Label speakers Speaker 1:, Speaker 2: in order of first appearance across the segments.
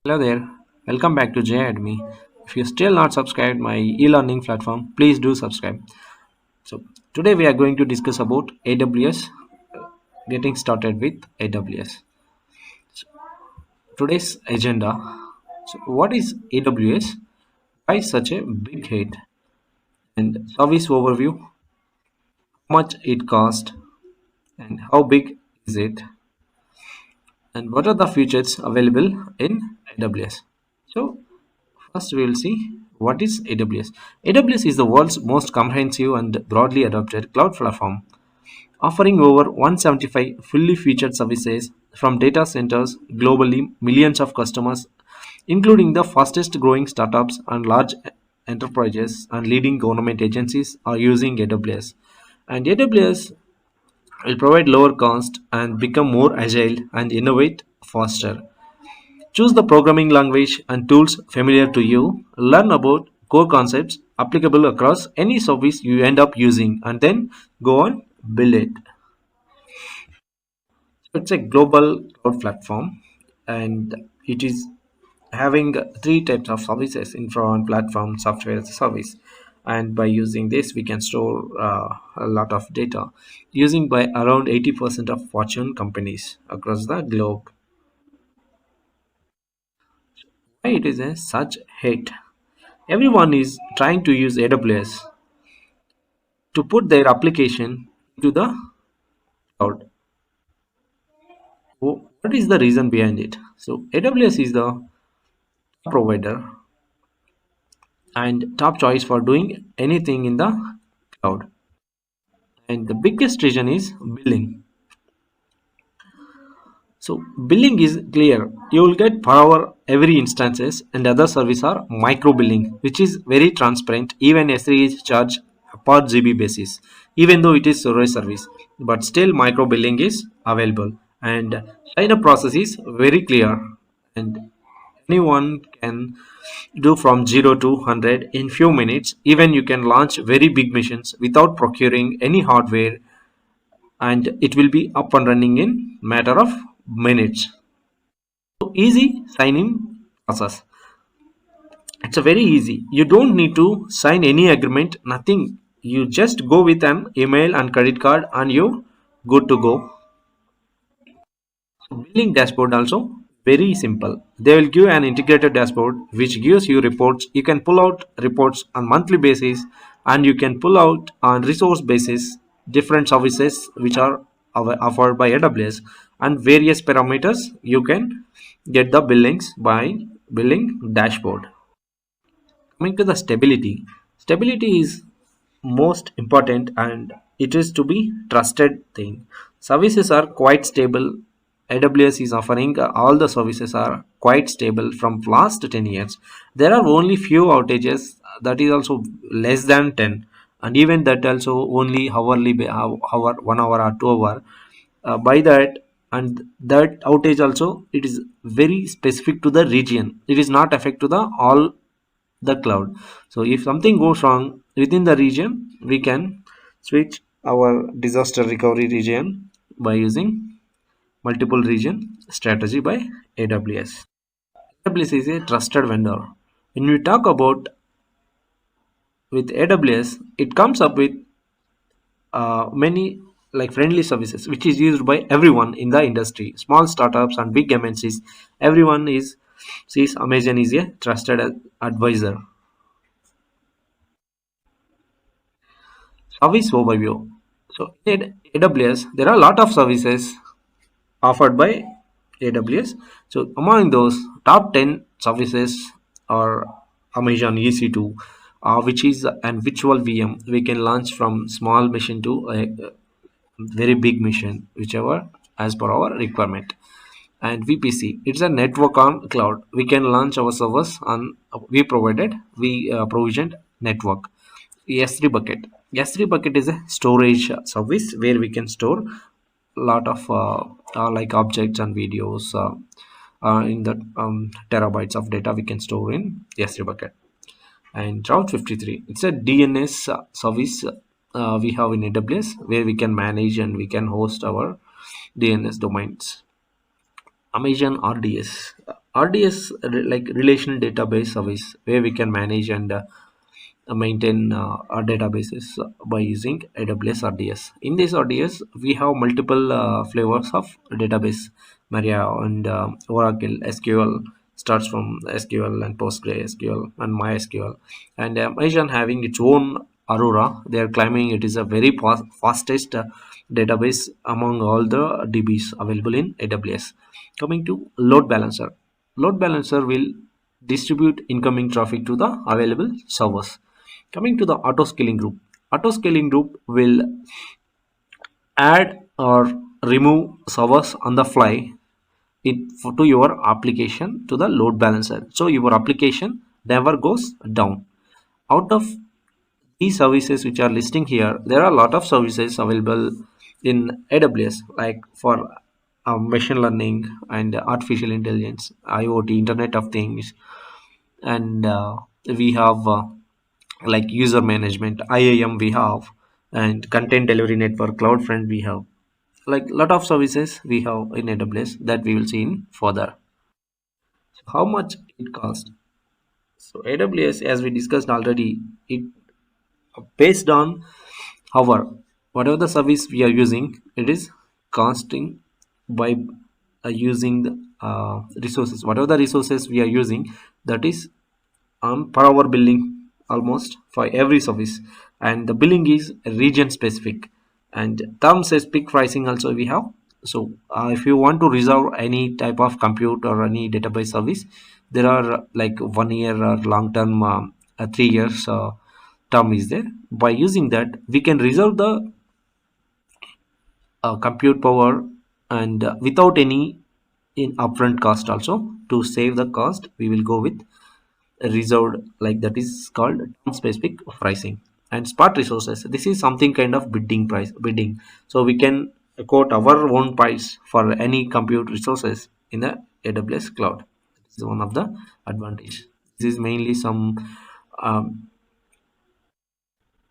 Speaker 1: Hello there, welcome back to JayDemy. If you still not subscribed my e-learning platform, please do subscribe. So today we are going to discuss about AWS, getting started with AWS. Today's agenda. So what is AWS? Why such a big hit? And service overview, how much it cost and how big is it? And what are the features available in AWS? So first, we will see what is AWS. AWS is the world's most comprehensive and broadly adopted cloud platform, offering over 175 fully featured services from data centers globally, millions of customers, including the fastest growing startups and large enterprises and leading government agencies, are using AWS. And AWS will provide lower cost and become more agile and innovate faster. Choose the programming language and tools familiar to you. Learn about core concepts applicable across any service you end up using and then go on build it. So it's a global cloud platform and it is having three types of services: infra platform, software as a service. And by using this, we can store a lot of data using by around 80% of Fortune companies across the globe. Why it is a such hit? Everyone is trying to use AWS to put their application to the cloud. What is the reason behind it? So AWS is the provider and top choice for doing anything in the cloud. And the biggest reason is billing. So billing is clear. You will get per hour every instances, and other service are micro billing, which is very transparent. Even S3 is charged per GB basis, even though it is storage service. But still micro billing is available, and sign up process is very clear, and anyone can do from 0 to 100 in few minutes. Even you can launch very big machines without procuring any hardware, and it will be up and running in matter of minutes. So easy sign in process. It's a very easy. You don't need to sign any agreement, nothing. You just go with an email and credit card and you good to go. Billing dashboard also very simple. They will give an integrated dashboard which gives you reports. You can pull out reports on monthly basis, and you can pull out on resource basis different services which are offered by AWS, and various parameters you can get the billings by billing dashboard. Coming to the stability is most important, and it is to be trusted thing. Services are quite stable. AWS is offering all the services are quite stable from last 10 years. There are only few outages, that is also less than 10, and even that also only hourly hour 1 hour or 2 hour. By that, and that outage also, it is very specific to the region. It is not affect to the all the cloud. So if something goes wrong within the region, we can switch our disaster recovery region by using multiple region strategy by AWS. AWS is a trusted vendor. When we talk about with AWS, it comes up with many like friendly services which is used by everyone in the industry, small startups and big MNCs. Everyone is sees Amazon is a trusted advisor. Service overview. So in AWS, there are a lot of services offered by AWS. So among those, top 10 services are Amazon EC2, which is an virtual VM. We can launch from small machine to a very big machine, whichever as per our requirement. And VPC, it's a network on cloud. We can launch our servers on we provisioned network. S3 bucket. S3 bucket is a storage service where we can store a lot of like objects and videos in the terabytes of data we can store in S3 bucket. And Route 53, it's a DNS service we have in AWS where we can manage and we can host our DNS domains. Amazon RDS. RDS, like relational database service, where we can manage and maintain our databases by using AWS RDS. In this RDS, we have multiple flavors of database, Maria and Oracle, SQL, starts from SQL and PostgreSQL and MySQL. And Amazon having its own Aurora, they are claiming it is a very fastest database among all the DBs available in AWS. Coming to load balancer will distribute incoming traffic to the available servers. Coming to the auto scaling group will add or remove servers on the fly to your application to the load balancer. So your application never goes down. Out of these services which are listing here, there are a lot of services available in AWS, like for machine learning and artificial intelligence, IoT, Internet of Things, and we have like user management, IAM we have, and content delivery network, CloudFront we have, like lot of services we have in AWS that we will see in further. So how much it costs? So AWS, as we discussed already, it based on our whatever the service we are using, it is costing by using the resources. Whatever the resources we are using, that is per hour billing almost for every service, and the billing is region specific and term specific pricing also we have. So if you want to reserve any type of compute or any database service, there are like 1 year or long term 3 years term is there. By using that, we can reserve the compute power and without any in upfront cost. Also, to save the cost, we will go with reserved, like that is called term specific pricing. And spot resources, this is something kind of bidding, so we can quote our own price for any compute resources in the AWS cloud. This is one of the advantage. This is mainly some um,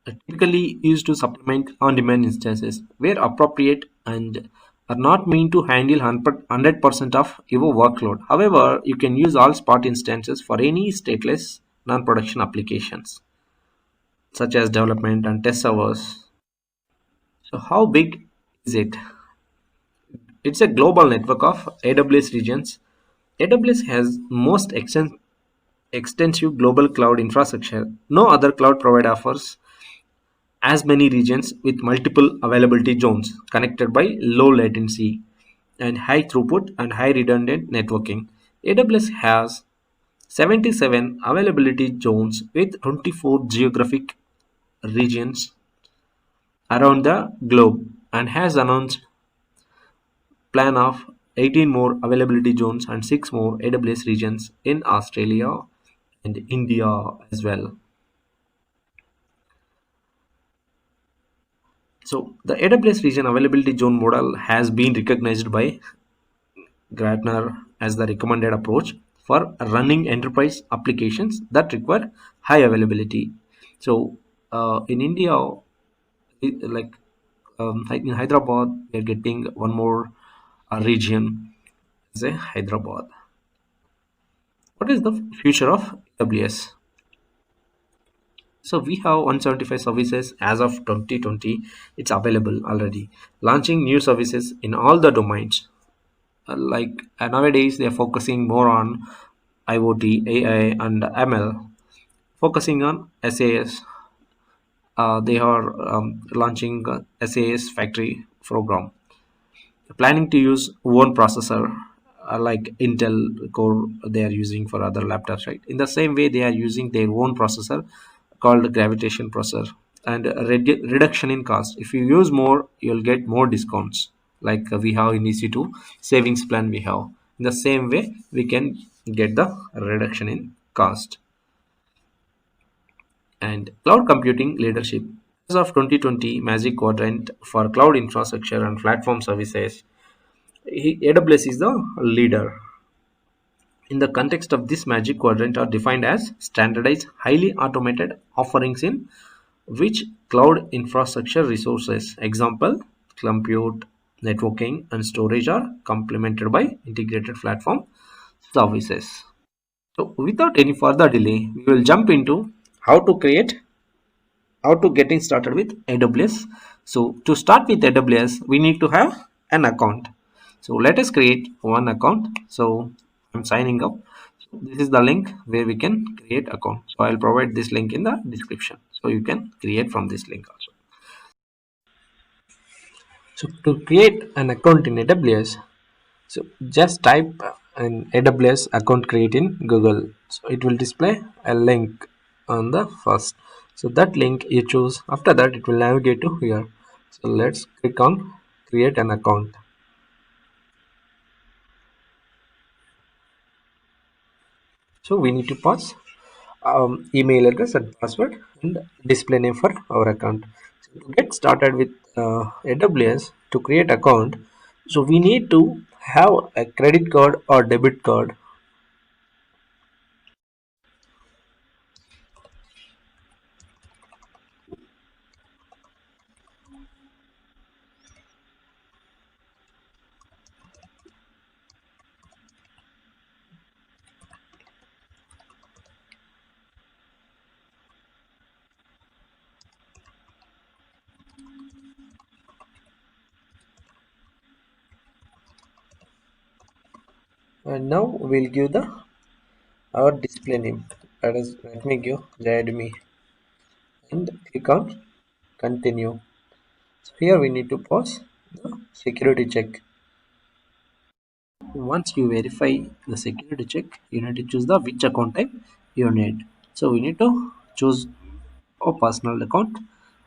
Speaker 1: typically used to supplement on-demand instances where appropriate and are not meant to handle 100% of your workload. However, you can use all Spot instances for any stateless non-production applications such as development and test servers. So how big is it? It's a global network of AWS regions. AWS has most extensive global cloud infrastructure. No other cloud provider offers as many regions with multiple availability zones connected by low latency and high throughput and high redundant networking. AWS has 77 availability zones with 24 geographic regions around the globe and has announced plan of 18 more availability zones and 6 more AWS regions in Australia and India as well. So the AWS region availability zone model has been recognized by Gartner as the recommended approach for running enterprise applications that require high availability. So in India, like in Hyderabad, we are getting one more region, say Hyderabad. What is the future of AWS? So we have 175 services as of 2020. It's available already. Launching new services in all the domains. Like nowadays, they are focusing more on IoT, AI, and ML. Focusing on SAS, they are launching SAS factory program. Planning to use one processor like Intel core they are using for other laptops, right? In the same way, they are using their own processor called gravitation processor, and a reduction in cost. If you use more, you'll get more discounts. Like we have in EC2 savings plan, we have in the same way we can get the reduction in cost. And cloud computing leadership. As of 2020 Magic Quadrant for cloud infrastructure and platform services, AWS is the leader. In the context of this Magic Quadrant are defined as standardized, highly automated offerings in which cloud infrastructure resources, example, compute, networking, and storage are complemented by integrated platform Services. So without any further delay, we will jump into how to create, how to getting started with AWS. So to start with AWS, we need to have an account. So let us create one account. So I'm signing up. So this is the link where we can create account. So I'll provide this link in the description. So you can create from this link also. So to create an account in AWS, so just type an AWS account create in Google. So it will display a link on the first. So that link you choose. After that, it will navigate to here. So let's click on create an account. So we need to pass email address and password and display name for our account. So to get started with AWS to create account, so we need to have a credit card or debit card. And now we'll give the our display name. That is, let me give JayDemy and click on continue. So here we need to pause the security check. Once you verify the security check, you need to choose the which account type you need. So we need to choose a personal account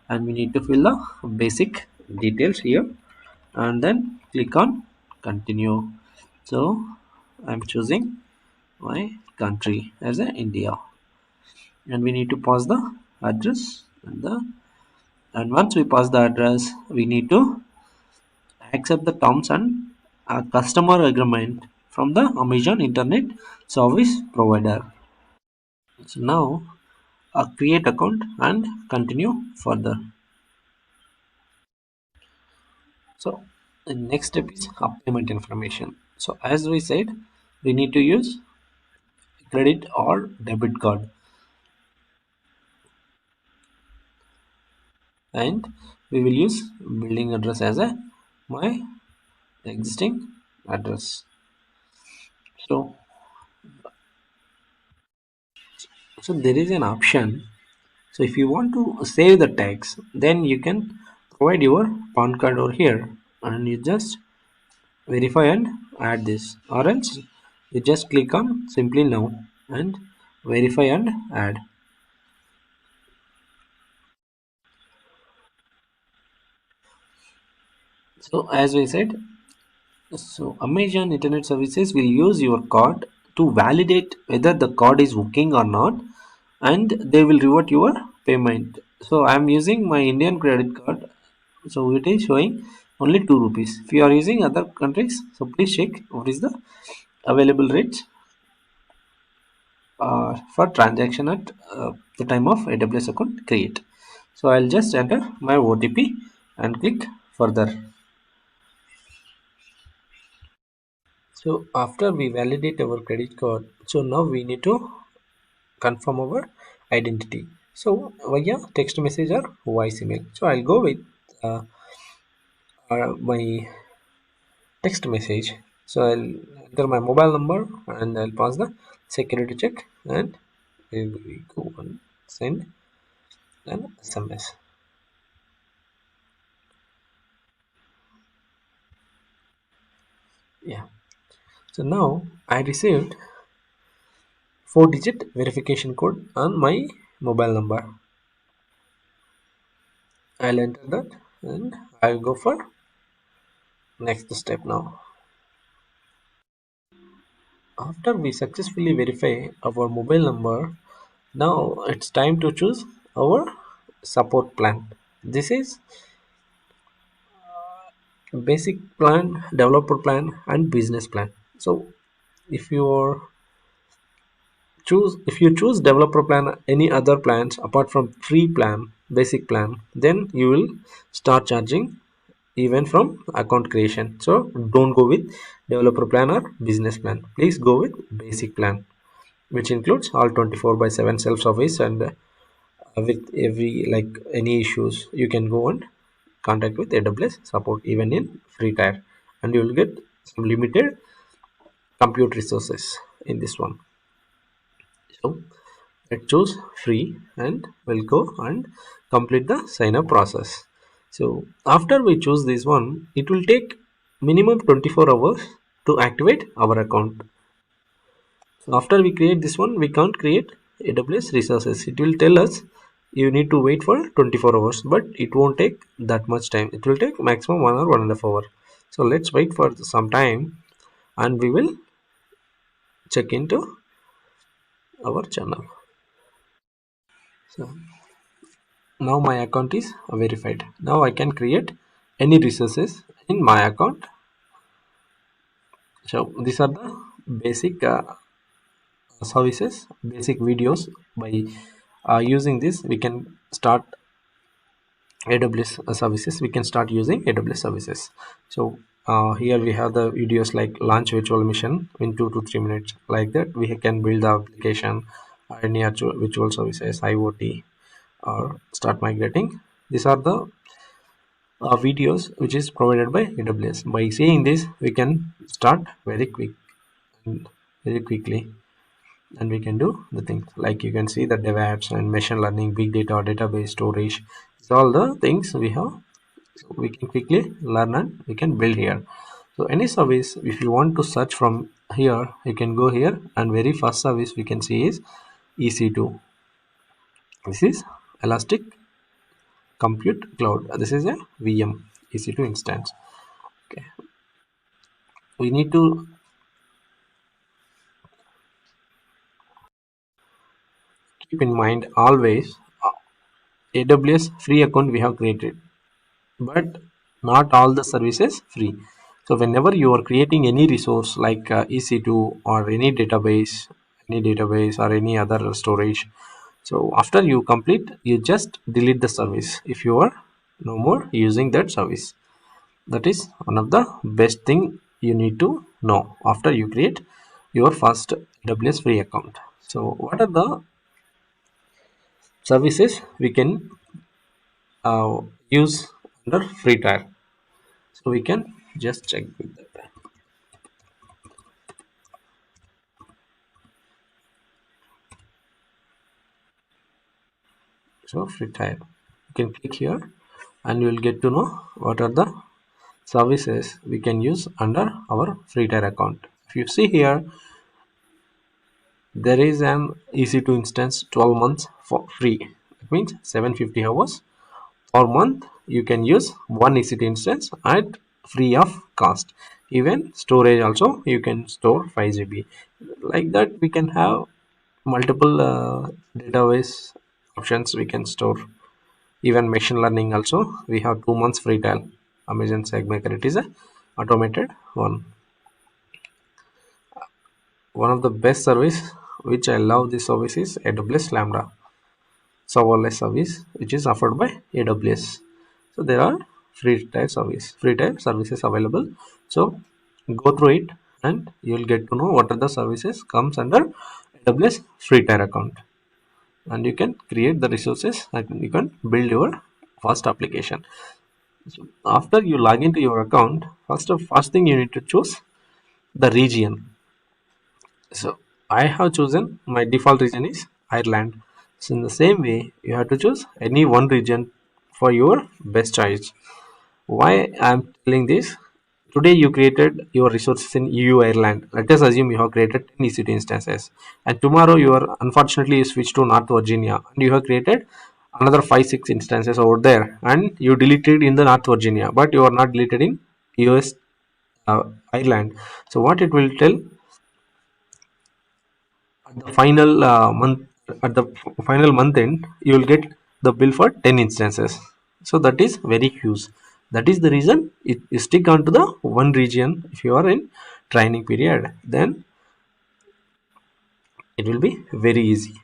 Speaker 1: and we need to fill the basic details here and then click on continue. So I'm choosing my country as a India and we need to pass the address and once we pass the address we need to accept the terms and customer agreement from the Amazon Internet Service Provider. So now create account and continue further. So the next step is payment information. So as we said, we need to use credit or debit card and we will use building address as a my existing address. So there is an option. So if you want to save the tax, then you can provide your PAN card over here and you just verify and add this, or else you just click on simply now and verify and add. So as we said, so Amazon Internet Services will use your card to validate whether the card is working or not, and they will revert your payment. So I am using my Indian credit card, so it is showing only 2 rupees. If you are using other countries, so please check what is the available rates for transaction at the time of AWS account create. So I'll just enter my OTP and click further. So after we validate our credit card, so now we need to confirm our identity. So via text message or voice email. So I'll go with my text message. So I'll enter my mobile number and I'll pass the security check and we go and send an SMS. Yeah. So now I received 4-digit verification code on my mobile number. I'll enter that and I'll go for next step now. After we successfully verify our mobile number, now it's time to choose our support plan. This is basic plan, developer plan and business plan. So if you choose developer plan, any other plans apart from free plan, basic plan, then you will start charging even from account creation. So don't go with developer plan or business plan. Please go with basic plan, which includes all 24 by 7 self service, and with every like any issues you can go and contact with AWS support even in free tier, and you will get some limited compute resources in this one. So let's choose free and we'll go and complete the sign up process. So after we choose this one, it will take minimum 24 hours to activate our account. So after we create this one, we can't create AWS resources. It will tell us you need to wait for 24 hours, but it won't take that much time. It will take maximum 1 or 1.5 hour. So let's wait for some time and we will check into our channel. So now my account is verified. Now I can create any resources in my account. So these are the basic services, basic videos. By using this, we can start AWS services. We can start using AWS services. So here we have the videos like launch virtual machine in 2 to 3 minutes. Like that, we can build the application, any virtual services, IoT, or start migrating. These are the videos which is provided by AWS. By seeing this, we can start very quickly, and we can do the things like you can see the DevOps and machine learning, big data, database storage. It's all the things we have. So we can quickly learn and we can build here. So any service, if you want to search from here, you can go here, and very first service we can see is EC2. This is Elastic Compute Cloud. This is a VM EC2 instance. Okay, we need to keep in mind always AWS free account we have created, but not all the services free. So whenever you are creating any resource like EC2 or any database or any other storage, so after you complete, you just delete the service if you are no more using that service. That is one of the best thing you need to know after you create your first AWS free account. So what are the services we can use under free tier? So we can just check with that. So free tier, you can click here and you will get to know what are the services we can use under our free tier account. If you see here, there is an EC2 instance 12 months for free. That means 750 hours per month. You can use one EC2 instance at free of cost. Even storage also, you can store 5 GB. Like that, we can have multiple database options we can store. Even machine learning also, we have 2 months free trial. Amazon SageMaker, it is a automated one. One of the best service which I love this service is AWS Lambda serverless service, which is offered by AWS. So there are free tier services available. So go through it and you will get to know what are the services comes under AWS free tier account, and you can create the resources and you can build your first application. So after you log into your account, first thing you need to choose the region. So I have chosen my default region is Ireland. So in the same way, you have to choose any one region for your best choice. Why I am telling this? Today you created your resources in EU Ireland. Let us assume you have created 10 EC2 instances, and tomorrow you are unfortunately you switch to North Virginia and you have created another 5-6 instances over there, and you deleted in the North Virginia, but you are not deleted in US Ireland. So what it will tell at the final month end, you will get the bill for 10 instances. So that is very huge. That is the reason it you stick onto the one region. If you are in training period, then it will be very easy.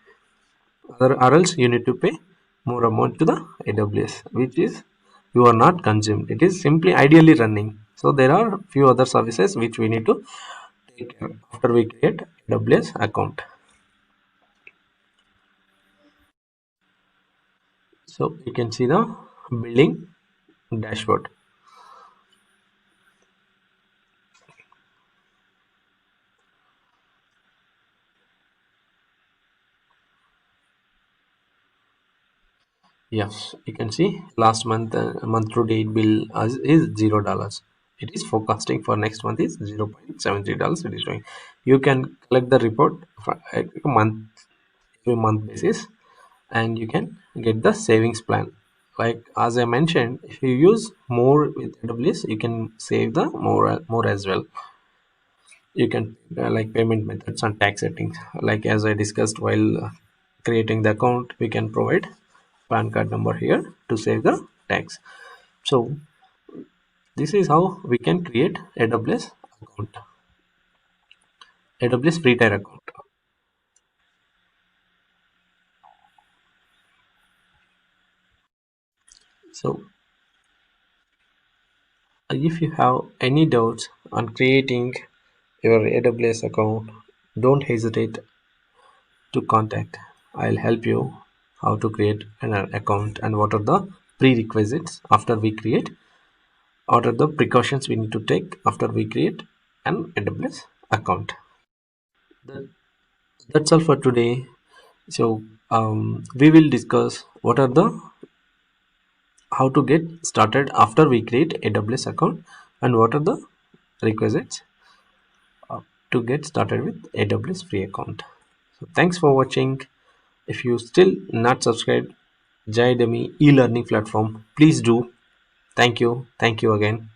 Speaker 1: Or else you need to pay more amount to the AWS, which is you are not consumed. It is simply ideally running. So there are few other services which we need to take care after we create AWS account. So you can see the billing dashboard. Yes, you can see last month month to date bill is $0. It is forecasting for next month is $0.73. It is showing. You can collect the report for a month every month basis, and you can get the savings plan. Like as I mentioned, if you use more with AWS, you can save the more as well. You can like payment methods and tax settings. Like as I discussed while creating the account, we can provide PAN card number here to save the tax. So this is how we can create AWS account, AWS free tier account. So if you have any doubts on creating your AWS account, don't hesitate to contact. I'll help you how to create an account and what are the prerequisites after we create. What are the precautions we need to take after we create an AWS account. That, that's all for today. So we will discuss what are the how to get started after we create AWS account and what are the requisites to get started with AWS free account. So thanks for watching. If you still not subscribed JayDemy e-learning platform, please do. Thank you again.